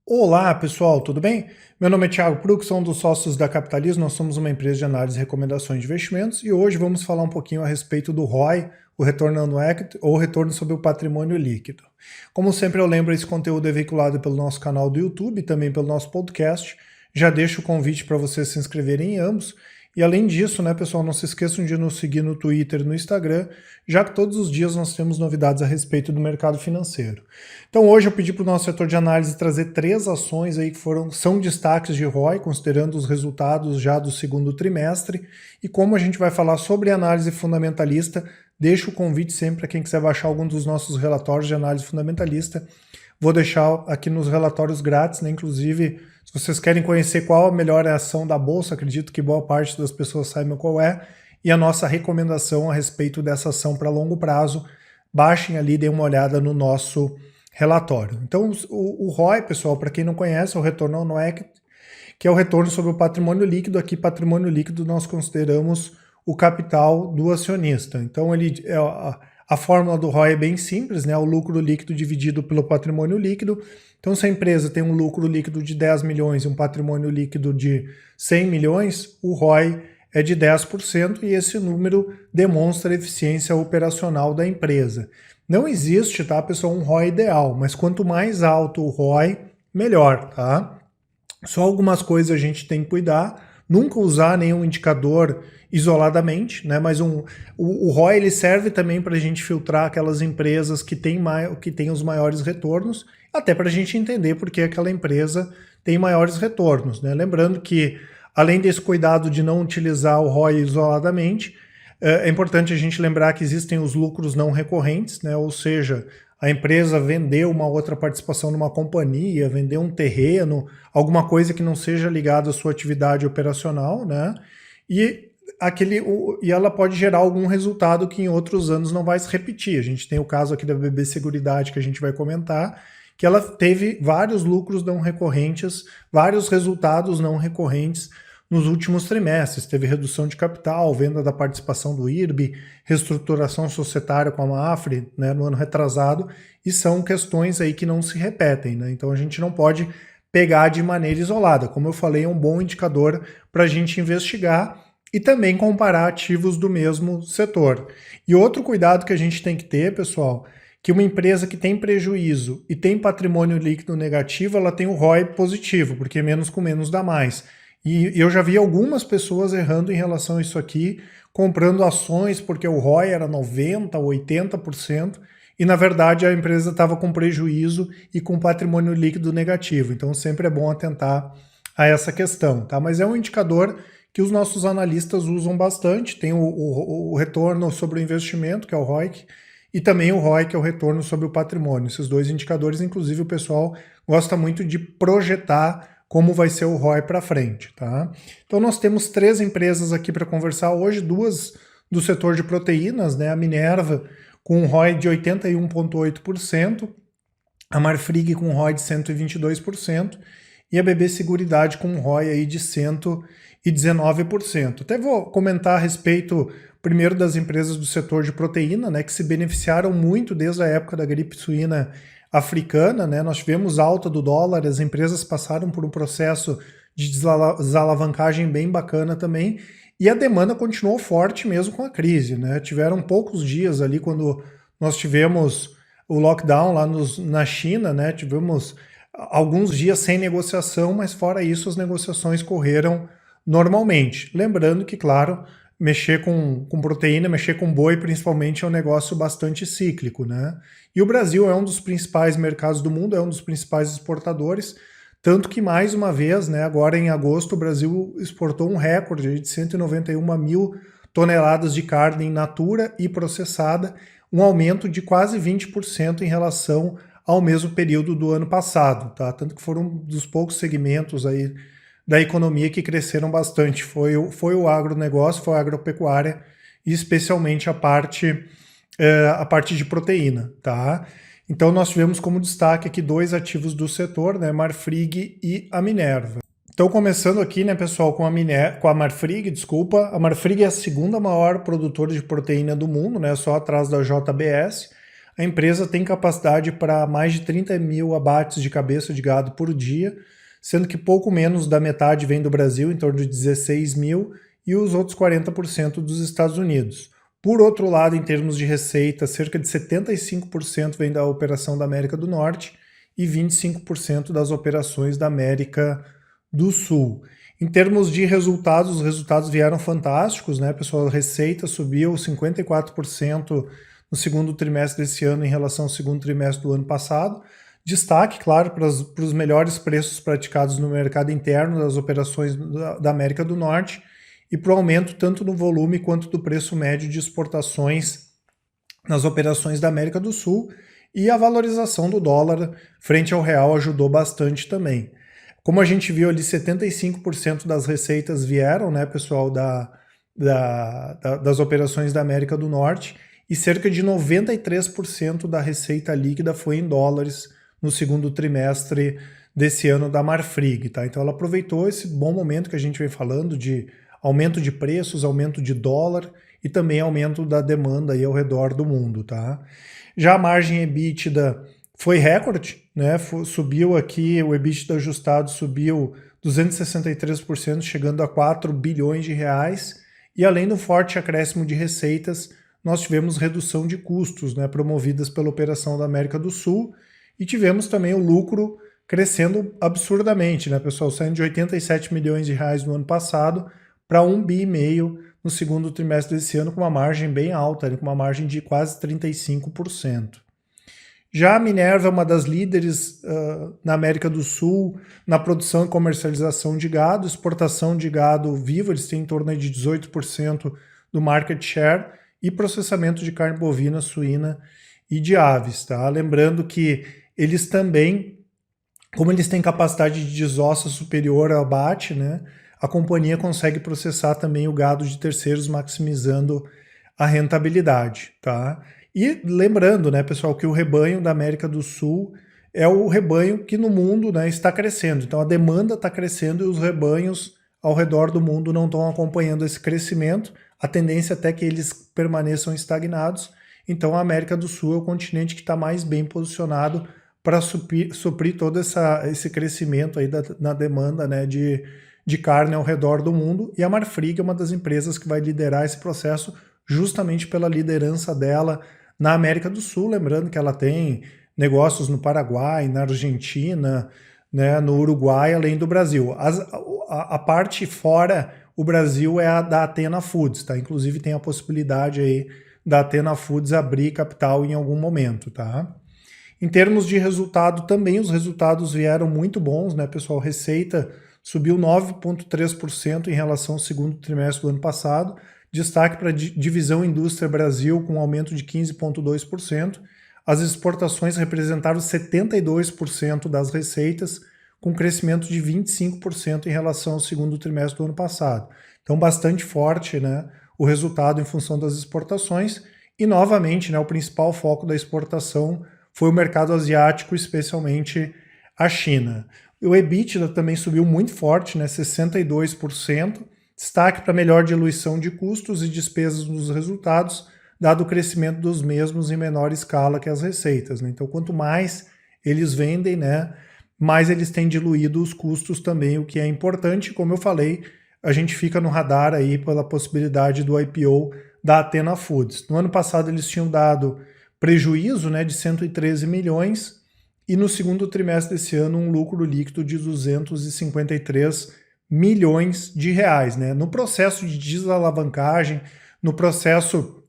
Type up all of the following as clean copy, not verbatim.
Olá, pessoal, tudo bem? Meu nome é Thiago Prux, sou um dos sócios da Capitalismo. Nós somos uma empresa de análise e recomendações de investimentos e hoje vamos falar um pouquinho a respeito do ROI, o Return on Equity, ou Retorno sobre o Patrimônio Líquido. Como sempre eu lembro, esse conteúdo é veiculado pelo nosso canal do YouTube e também pelo nosso podcast. Já deixo o convite para vocês se inscreverem em ambos. E além disso, né, pessoal, não se esqueçam de nos seguir no Twitter e no Instagram, já que todos os dias nós temos novidades a respeito do mercado financeiro. Então hoje eu pedi para o nosso setor de análise trazer 3 ações aí que são destaques de ROI, considerando os resultados já do segundo trimestre. E como a gente vai falar sobre análise fundamentalista, deixo o convite sempre para quem quiser baixar algum dos nossos relatórios de análise fundamentalista. Vou deixar aqui nos relatórios grátis, né? Inclusive, se vocês querem conhecer qual a melhor ação da Bolsa, acredito que boa parte das pessoas saibam qual é, e a nossa recomendação a respeito dessa ação para longo prazo, baixem ali e deem uma olhada no nosso relatório. Então, o ROI, pessoal, para quem não conhece, é o Retorno on Equity, que é o retorno sobre o patrimônio líquido. Aqui, patrimônio líquido, nós consideramos o capital do acionista. Então, a fórmula do ROI é bem simples, né? O lucro líquido dividido pelo patrimônio líquido. Então, se a empresa tem um lucro líquido de 10 milhões e um patrimônio líquido de 100 milhões, o ROI é de 10% e esse número demonstra a eficiência operacional da empresa. Não existe, tá, pessoal, um ROI ideal, mas quanto mais alto o ROI, melhor, tá? Só algumas coisas a gente tem que cuidar, nunca usar nenhum indicador isoladamente, né? Mas o ROI ele serve também para a gente filtrar aquelas empresas que têm os maiores retornos, até para a gente entender por que aquela empresa tem maiores retornos, né? Lembrando que, além desse cuidado de não utilizar o ROI isoladamente, é importante a gente lembrar que existem os lucros não recorrentes, né? Ou seja, a empresa vendeu uma outra participação numa companhia, vendeu um terreno, alguma coisa que não seja ligada à sua atividade operacional, né? E, e ela pode gerar algum resultado que em outros anos não vai se repetir. A gente tem o caso aqui da BB Seguridade que a gente vai comentar, que ela teve vários lucros não recorrentes, vários resultados não recorrentes nos últimos trimestres. Teve redução de capital, venda da participação do IRB, reestruturação societária com a Mafre, né, no ano retrasado, e são questões aí que não se repetem, né? Então a gente não pode pegar de maneira isolada. Como eu falei, é um bom indicador para a gente investigar e também comparar ativos do mesmo setor. E outro cuidado que a gente tem que ter, pessoal, que uma empresa que tem prejuízo e tem patrimônio líquido negativo, ela tem o ROI positivo, porque menos com menos dá mais. E eu já vi algumas pessoas errando em relação a isso aqui, comprando ações porque o ROI era 90%, 80%, e na verdade a empresa estava com prejuízo e com patrimônio líquido negativo. Então sempre é bom atentar a essa questão, tá? Mas é um indicador que os nossos analistas usam bastante. Tem o retorno sobre o investimento, que é o ROIC, e também o ROI, que é o retorno sobre o patrimônio. Esses dois indicadores, inclusive, o pessoal gosta muito de projetar como vai ser o ROI para frente, tá? Então nós temos 3 empresas aqui para conversar hoje, 2 do setor de proteínas, né? A Minerva com um ROI de 81,8%, a Marfrig com um ROI de 122% e a BB Seguridade com um ROI aí de 119%. Até vou comentar a respeito primeiro das empresas do setor de proteína, né, que se beneficiaram muito desde a época da gripe suína africana, né? Nós tivemos alta do dólar, as empresas passaram por um processo de desalavancagem bem bacana também, e a demanda continuou forte mesmo com a crise, né? Tiveram poucos dias ali quando nós tivemos o lockdown lá na China, né? Tivemos alguns dias sem negociação, mas fora isso as negociações correram normalmente. Lembrando que, claro, mexer com proteína, mexer com boi principalmente é um negócio bastante cíclico, né? E o Brasil é um dos principais mercados do mundo, é um dos principais exportadores, tanto que mais uma vez, né, agora em agosto, o Brasil exportou um recorde de 191 mil toneladas de carne in natura e processada, um aumento de quase 20% em relação ao mesmo período do ano passado, tá? Tanto que foram um dos poucos segmentos aí da economia que cresceram bastante. Foi o agronegócio, foi a agropecuária, e especialmente a parte de proteína, tá? Então nós tivemos como destaque aqui 2 ativos do setor, né, Marfrig e a Minerva. Então começando aqui, né, pessoal, com a Marfrig, desculpa. A Marfrig é a segunda maior produtora de proteína do mundo, né, só atrás da JBS. a empresa tem capacidade para mais de 30 mil abates de cabeça de gado por dia, sendo que pouco menos da metade vem do Brasil, em torno de 16 mil, e os outros 40% dos Estados Unidos. Por outro lado, em termos de receita, cerca de 75% vem da operação da América do Norte e 25% das operações da América do Sul. Em termos de resultados, os resultados vieram fantásticos, né, pessoal? A receita subiu 54% no segundo trimestre desse ano em relação ao segundo trimestre do ano passado. Destaque, claro, para os melhores preços praticados no mercado interno das operações da América do Norte e para o aumento tanto no volume quanto do preço médio de exportações nas operações da América do Sul, e a valorização do dólar frente ao real ajudou bastante também. Como a gente viu ali, 75% das receitas vieram, né, pessoal, das operações da América do Norte, e cerca de 93% da receita líquida foi em dólares no segundo trimestre desse ano da Marfrig, tá? Então ela aproveitou esse bom momento que a gente vem falando de aumento de preços, aumento de dólar e também aumento da demanda aí ao redor do mundo, tá? Já a margem EBITDA foi recorde, né? Subiu aqui, o EBITDA ajustado subiu 263%, chegando a 4 bilhões de reais, e além do forte acréscimo de receitas, nós tivemos redução de custos, né, promovidas pela operação da América do Sul, e tivemos também o lucro crescendo absurdamente, né, pessoal, saindo de 87 milhões de reais no ano passado para 1,5 bi no segundo trimestre desse ano, com uma margem bem alta, com uma margem de quase 35%. Já a Minerva é uma das líderes na América do Sul na produção e comercialização de gado, exportação de gado vivo, eles têm em torno de 18% do market share, e processamento de carne bovina, suína e de aves, tá? Lembrando que eles também, como eles têm capacidade de desossa superior ao abate, né, a companhia consegue processar também o gado de terceiros, maximizando a rentabilidade, tá? E lembrando, né, pessoal, que o rebanho da América do Sul é o rebanho que no mundo, né, está crescendo. Então a demanda está crescendo e os rebanhos ao redor do mundo não estão acompanhando esse crescimento. A tendência até que eles permaneçam estagnados. Então a América do Sul é o continente que está mais bem posicionado para suprir todo esse crescimento aí na demanda, né, de carne ao redor do mundo. E a Marfrig é uma das empresas que vai liderar esse processo justamente pela liderança dela na América do Sul, lembrando que ela tem negócios no Paraguai, na Argentina, né, no Uruguai, além do Brasil. A parte fora o Brasil é a da Athena Foods, tá? Inclusive tem a possibilidade aí da Athena Foods abrir capital em algum momento, tá? Em termos de resultado também, os resultados vieram muito bons, né, pessoal? Receita subiu 9,3% em relação ao segundo trimestre do ano passado. Destaque para a divisão Indústria Brasil, com um aumento de 15,2%. As exportações representaram 72% das receitas, com crescimento de 25% em relação ao segundo trimestre do ano passado. Então, bastante forte, né, o resultado em função das exportações. E, novamente, né, o principal foco da exportação foi o mercado asiático, especialmente a China. O EBITDA também subiu muito forte, né, 62%. Destaque para melhor diluição de custos e despesas nos resultados, dado o crescimento dos mesmos em menor escala que as receitas, né? Então, quanto mais eles vendem, né, mais eles têm diluído os custos também, o que é importante. Como eu falei, a gente fica no radar aí pela possibilidade do IPO da Athena Foods. No ano passado eles tinham dado prejuízo, né, de 113 milhões e no segundo trimestre desse ano um lucro líquido de 253 milhões de reais, né? No processo de desalavancagem, no processo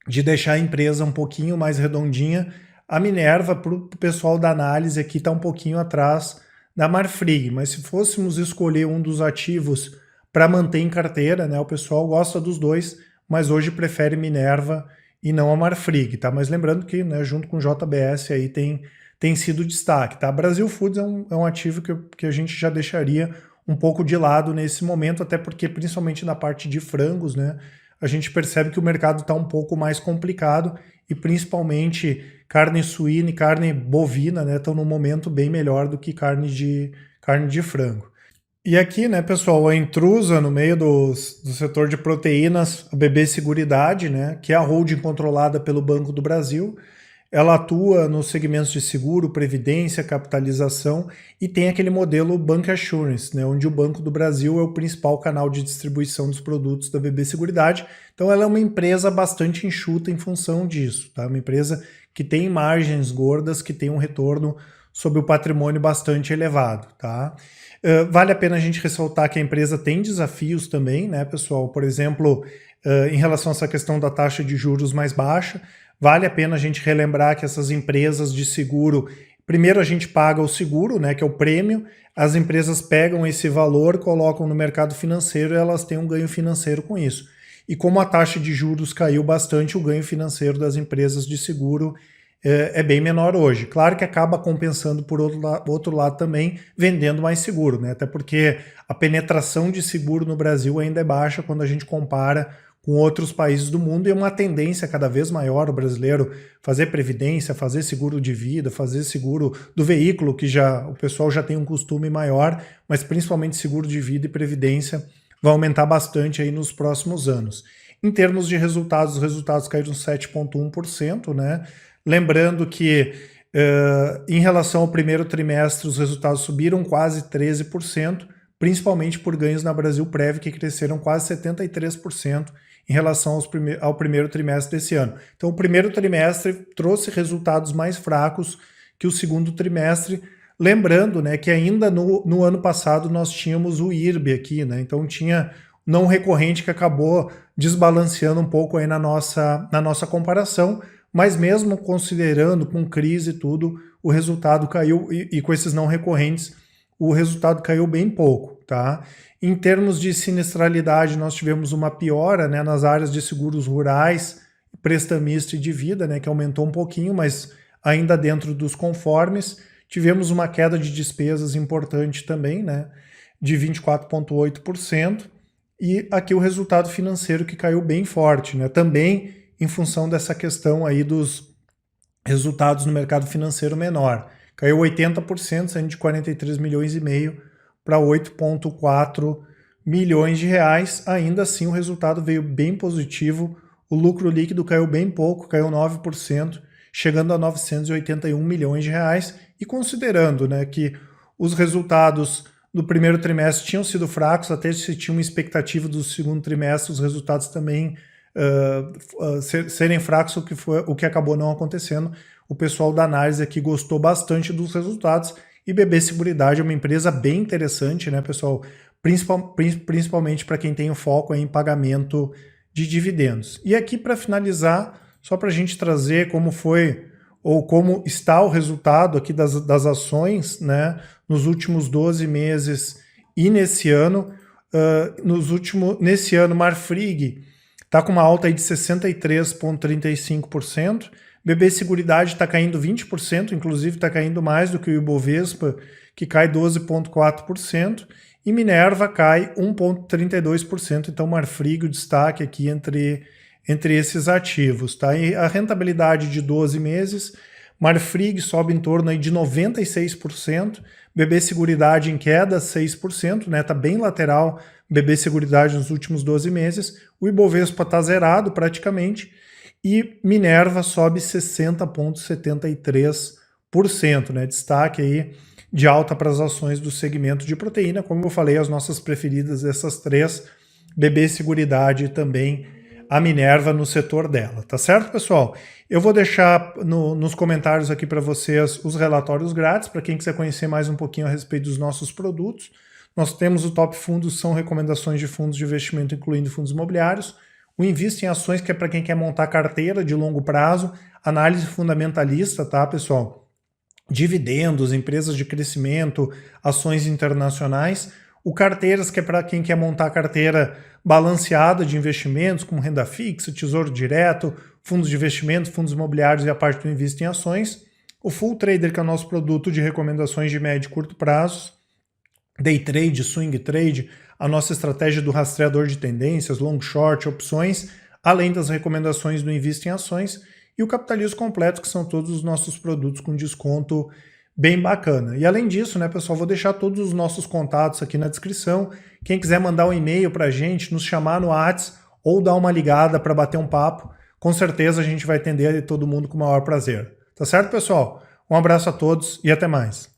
de deixar a empresa um pouquinho mais redondinha, a Minerva, para o pessoal da análise aqui, está um pouquinho atrás da Marfrig, mas se fôssemos escolher um dos ativos para manter em carteira, né, o pessoal gosta dos dois, mas hoje prefere Minerva e não a Marfrig, tá? Mas lembrando que, né, junto com o JBS aí tem sido destaque, tá? Brasil Foods é um ativo que a gente já deixaria um pouco de lado nesse momento, até porque principalmente na parte de frangos, né, a gente percebe que o mercado está um pouco mais complicado e principalmente carne suína e carne bovina, né, estão num momento bem melhor do que carne de frango. E aqui, né, pessoal, a intrusa no meio do setor de proteínas, a BB Seguridade, né, que é a holding controlada pelo Banco do Brasil, ela atua nos segmentos de seguro, previdência, capitalização e tem aquele modelo Bancassurance, né, onde o Banco do Brasil é o principal canal de distribuição dos produtos da BB Seguridade. Então ela é uma empresa bastante enxuta em função disso, tá? Uma empresa que tem margens gordas, que tem um retorno sobre o patrimônio bastante elevado, tá? Vale a pena a gente ressaltar que a empresa tem desafios também, né, pessoal? Por exemplo, em relação a essa questão da taxa de juros mais baixa, vale a pena a gente relembrar que essas empresas de seguro, primeiro a gente paga o seguro, né, que é o prêmio, as empresas pegam esse valor, colocam no mercado financeiro e elas têm um ganho financeiro com isso. E como a taxa de juros caiu bastante, o ganho financeiro das empresas de seguro é bem menor hoje. Claro que acaba compensando por outro lado também, vendendo mais seguro, né? Até porque a penetração de seguro no Brasil ainda é baixa quando a gente compara com outros países do mundo, e é uma tendência cada vez maior o brasileiro fazer previdência, fazer seguro de vida, fazer seguro do veículo, que o pessoal já tem um costume maior, mas principalmente seguro de vida e previdência vai aumentar bastante aí nos próximos anos. Em termos de resultados, os resultados caíram 7,1%, né? Lembrando que em relação ao primeiro trimestre, os resultados subiram quase 13%, principalmente por ganhos na Brasilprev, que cresceram quase 73% em relação ao primeiro trimestre desse ano. Então, o primeiro trimestre trouxe resultados mais fracos que o segundo trimestre, lembrando, né, que ainda no ano passado nós tínhamos o IRB aqui, né, então tinha não recorrente que acabou desbalanceando um pouco aí na nossa comparação, mas mesmo considerando com crise e tudo, o resultado caiu, e com esses não recorrentes, o resultado caiu bem pouco, tá? Em termos de sinistralidade, nós tivemos uma piora, né, nas áreas de seguros rurais, prestamista e de vida, né, que aumentou um pouquinho, mas ainda dentro dos conformes. Tivemos uma queda de despesas importante também, né, de 24,8%, e aqui o resultado financeiro que caiu bem forte, né, também em função dessa questão aí dos resultados no mercado financeiro menor. Caiu 80%, saindo de 43 milhões e meio para 8,4 milhões de reais. Ainda assim, o resultado veio bem positivo. O lucro líquido caiu bem pouco, caiu 9%, chegando a 981 milhões de reais. E considerando, né, que os resultados do primeiro trimestre tinham sido fracos, até se tinha uma expectativa do segundo trimestre, os resultados também serem fracos, o que acabou não acontecendo. O pessoal da análise aqui gostou bastante dos resultados, e BB Seguridade é uma empresa bem interessante, né, pessoal? Principalmente para quem tem o foco em pagamento de dividendos. E aqui, para finalizar, só para a gente trazer como foi ou como está o resultado aqui das ações, né, nos últimos 12 meses e nesse ano. Nesse ano, Marfrig está com uma alta aí de 63,35%, BB Seguridade está caindo 20%, inclusive está caindo mais do que o Ibovespa, que cai 12,4%, e Minerva cai 1,32%, então Marfrig o destaque aqui entre esses ativos, tá? E a rentabilidade de 12 meses, Marfrig sobe em torno aí de 96%, BB Seguridade em queda 6%, né? Tá bem lateral BB Seguridade nos últimos 12 meses, o Ibovespa está zerado praticamente, e Minerva sobe 60,73%, né? Destaque aí de alta para as ações do segmento de proteína, como eu falei, as nossas preferidas dessas três, BB Seguridade e também a Minerva no setor dela, tá certo, pessoal? Eu vou deixar nos comentários aqui para vocês os relatórios grátis, para quem quiser conhecer mais um pouquinho a respeito dos nossos produtos. Nós temos o Top Fundos, são recomendações de fundos de investimento, incluindo fundos imobiliários. O Invista em Ações, que é para quem quer montar carteira de longo prazo. Análise fundamentalista, tá, pessoal? Dividendos, empresas de crescimento, ações internacionais. O Carteiras, que é para quem quer montar carteira balanceada de investimentos, como renda fixa, tesouro direto, fundos de investimento, fundos imobiliários e a parte do Invista em Ações. O Full Trader, que é o nosso produto de recomendações de médio e curto prazo. Day Trade, Swing Trade, a nossa estratégia do rastreador de tendências, long short, opções, além das recomendações do Invista em Ações, e o Capitalismo Completo, que são todos os nossos produtos com desconto bem bacana. E além disso, né, pessoal, vou deixar todos os nossos contatos aqui na descrição. Quem quiser mandar um e-mail para a gente, nos chamar no WhatsApp ou dar uma ligada para bater um papo, com certeza a gente vai atender todo mundo com o maior prazer. Tá certo, pessoal? Um abraço a todos e até mais.